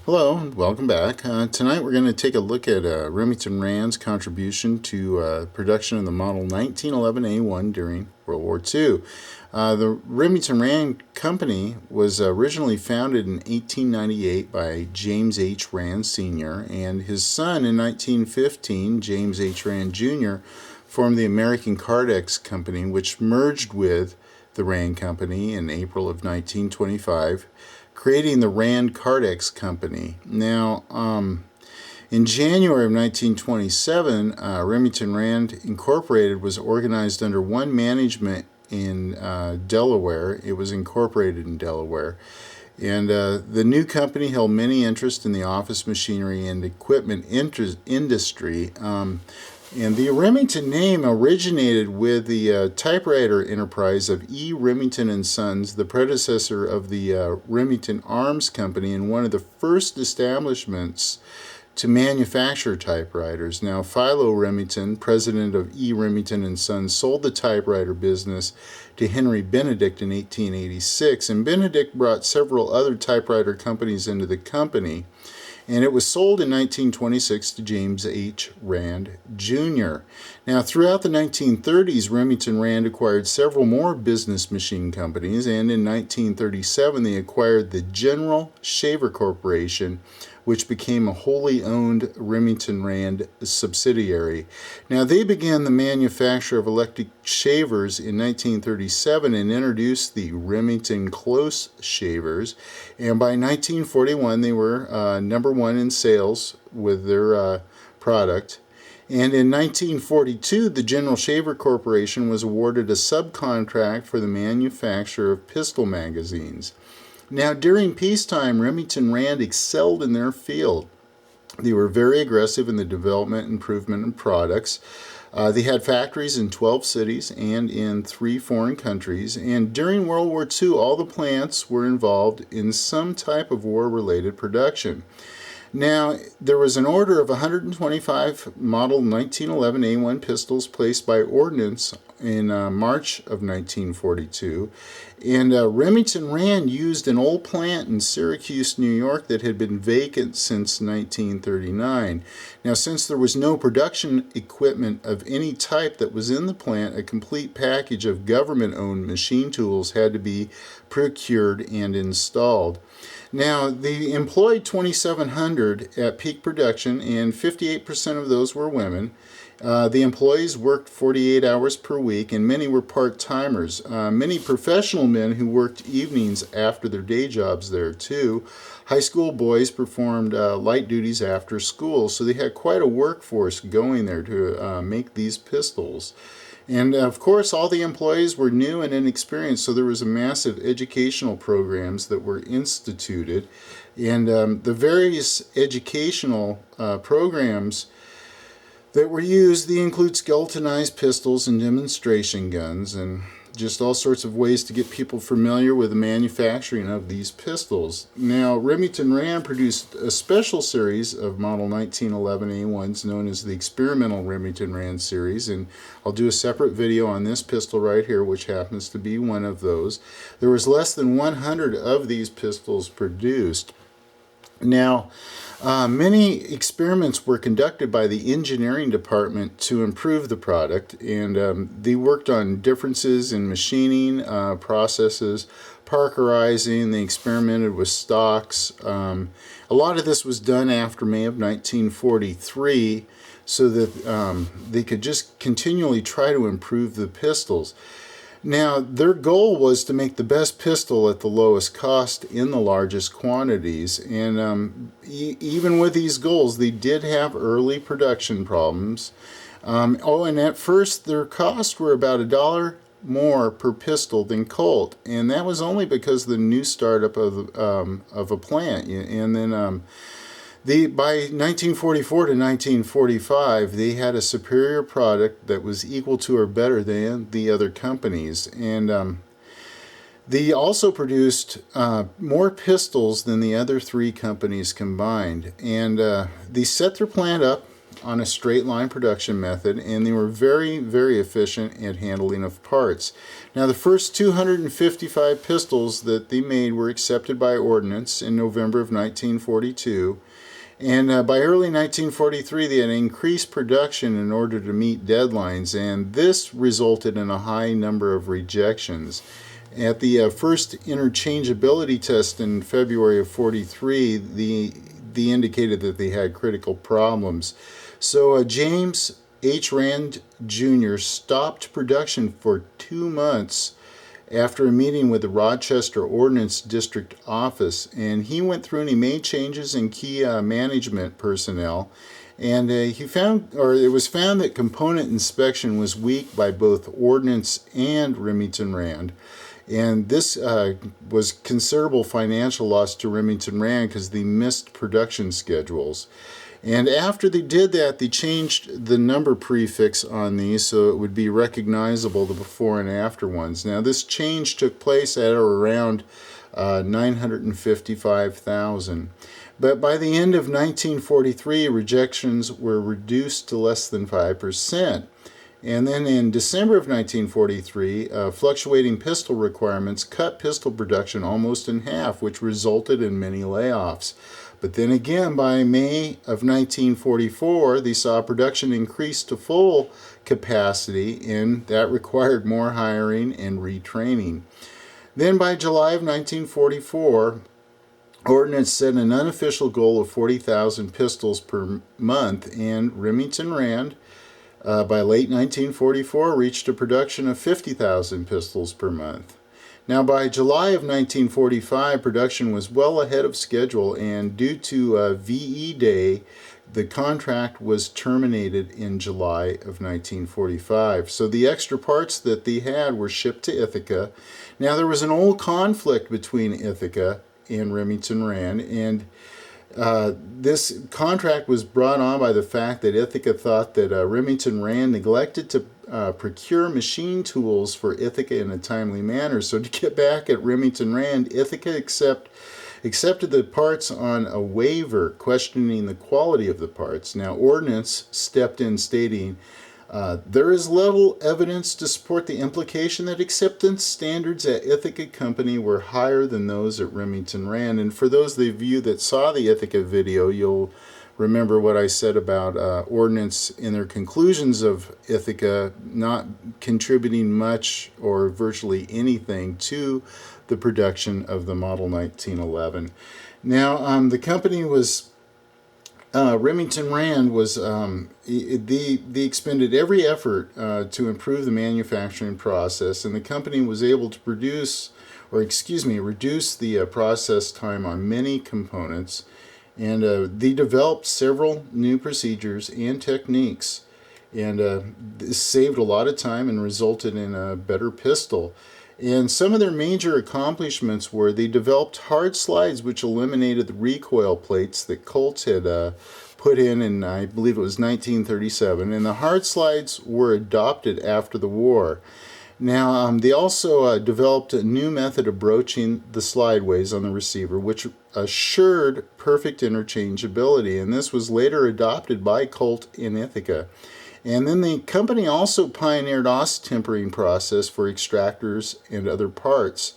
Hello and welcome back. Tonight we're going to take a look at Remington Rand's contribution to production of the model 1911A1 during World War II. The Remington Rand Company was originally founded in 1898 by James H. Rand Sr. and his son in 1915, James H. Rand Jr., formed the American Cardex Company, which merged with the Rand Company in April of 1925. Creating the Rand Cardex Company. Now, in January of 1927, Remington Rand Incorporated was organized under one management in Delaware. It was incorporated in Delaware. And the new company held many interests in the office machinery and equipment industry. And the Remington name originated with the typewriter enterprise of E. Remington and Sons, the predecessor of the Remington Arms Company and one of the first establishments to manufacture typewriters. Now, Philo Remington, president of E. Remington and Sons, sold the typewriter business to Henry Benedict in 1886, and Benedict brought several other typewriter companies into the company. And it was sold in 1926 to James H. Rand Jr. Now, throughout the 1930s, Remington Rand acquired several more business machine companies, and in 1937 they acquired the General Shaver Corporation, which became a wholly owned Remington Rand subsidiary. Now, they began the manufacture of electric shavers in 1937 and introduced the Remington Close Shavers, and by 1941 they were number one in sales with their product. And in 1942, the General Shaver Corporation was awarded a subcontract for the manufacture of pistol magazines. Now, during peacetime, Remington Rand excelled in their field. They were very aggressive in the development and improvement of products. They had factories in 12 cities and in 3 foreign countries. And during World War II, all the plants were involved in some type of war-related production. Now, there was an order of 125 model 1911A1 pistols placed by ordnance in March of 1942, and Remington Rand used an old plant in Syracuse, New York that had been vacant since 1939. Now, since there was no production equipment of any type that was in the plant, a complete package of government-owned machine tools had to be procured and installed. Now, they employed 2,700 at peak production, and 58% of those were women. The employees worked 48 hours per week, and many were part-timers. Many professional men who worked evenings after their day jobs there, too. High school boys performed light duties after school, so they had quite a workforce going there to make these pistols. And of course, all the employees were new and inexperienced, so there was a massive educational programs that were instituted. And the various educational programs that were used, they include skeletonized pistols and demonstration guns, and just all sorts of ways to get people familiar with the manufacturing of these pistols. Now, Remington Rand produced a special series of model 1911A1s known as the Experimental Remington Rand series, and I'll do a separate video on this pistol right here, which happens to be one of those. There was less than 100 of these pistols produced. Now, many experiments were conducted by the engineering department to improve the product, and they worked on differences in machining processes, parkerizing. They experimented with stocks. A lot of this was done after May of 1943 so that they could just continually try to improve the pistols. Now, their goal was to make the best pistol at the lowest cost in the largest quantities, and even with these goals, they did have early production problems. And at first, their costs were about $1 more per pistol than Colt, and that was only because of the new startup of a plant. And then by 1944 to 1945, they had a superior product that was equal to or better than the other companies. And they also produced more pistols than the other 3 companies combined. And they set their plant up on a straight line production method, and they were very, very efficient at handling of parts. Now, the first 255 pistols that they made were accepted by ordnance in November of 1942. And by early 1943, they had increased production in order to meet deadlines, and this resulted in a high number of rejections. At the first interchangeability test in February of 43, they indicated that they had critical problems. So James H. Rand Jr. stopped production for 2 months after a meeting with the Rochester Ordnance District Office, and he went through and he made changes in key management personnel, and it was found that component inspection was weak by both Ordnance and Remington Rand, and this was considerable financial loss to Remington Rand because they missed production schedules. And after they did that, they changed the number prefix on these so it would be recognizable, the before and after ones. Now, this change took place at around 955,000. But by the end of 1943, rejections were reduced to less than 5%. And then in December of 1943, fluctuating pistol requirements cut pistol production almost in half, which resulted in many layoffs. But then again, by May of 1944, they saw production increase to full capacity, and that required more hiring and retraining. Then by July of 1944, Ordnance set an unofficial goal of 40,000 pistols per month, and Remington Rand, by late 1944, reached a production of 50,000 pistols per month. Now, by July of 1945, production was well ahead of schedule, and due to VE Day, the contract was terminated in July of 1945. So the extra parts that they had were shipped to Ithaca. Now, there was an old conflict between Ithaca and Remington Rand, and this contract was brought on by the fact that Ithaca thought that Remington Rand neglected to procure machine tools for Ithaca in a timely manner. So to get back at Remington Rand, Ithaca accepted the parts on a waiver, questioning the quality of the parts. Now, Ordnance stepped in, stating, there is little evidence to support the implication that acceptance standards at Ithaca Company were higher than those at Remington Rand. And for those of you that saw the Ithaca video, you'll remember what I said about Ordnance in their conclusions of Ithaca not contributing much or virtually anything to the production of the Model 1911. Now, the company was Remington Rand was, they expended every effort to improve the manufacturing process, and the company was able to reduce the process time on many components, and they developed several new procedures and techniques, and this saved a lot of time and resulted in a better pistol. And some of their major accomplishments were they developed hard slides which eliminated the recoil plates that Colt had put in I believe it was 1937, and the hard slides were adopted after the war. Now, they also developed a new method of broaching the slideways on the receiver, which assured perfect interchangeability, and this was later adopted by Colt in Ithaca. And then the company also pioneered tempering process for extractors and other parts,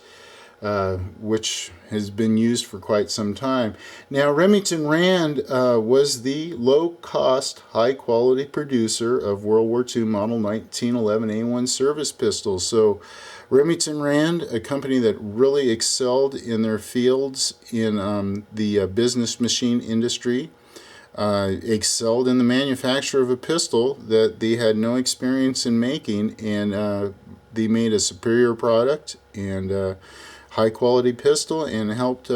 which has been used for quite some time. Now, Remington Rand was the low-cost, high-quality producer of World War II Model 1911 A1 service pistols. So Remington Rand, a company that really excelled in their fields in the business machine industry, excelled in the manufacture of a pistol that they had no experience in making, and they made a superior product and high quality pistol and helped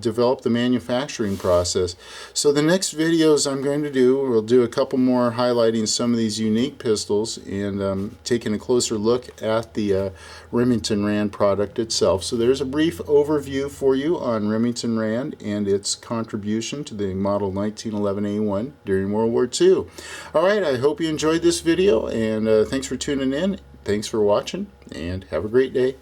develop the manufacturing process. So the next videos I'm going to do, we'll do a couple more highlighting some of these unique pistols and taking a closer look at the Remington Rand product itself. So there's a brief overview for you on Remington Rand and its contribution to the Model 1911 A1 during World War II. Alright, I hope you enjoyed this video, and thanks for tuning in, thanks for watching, and have a great day.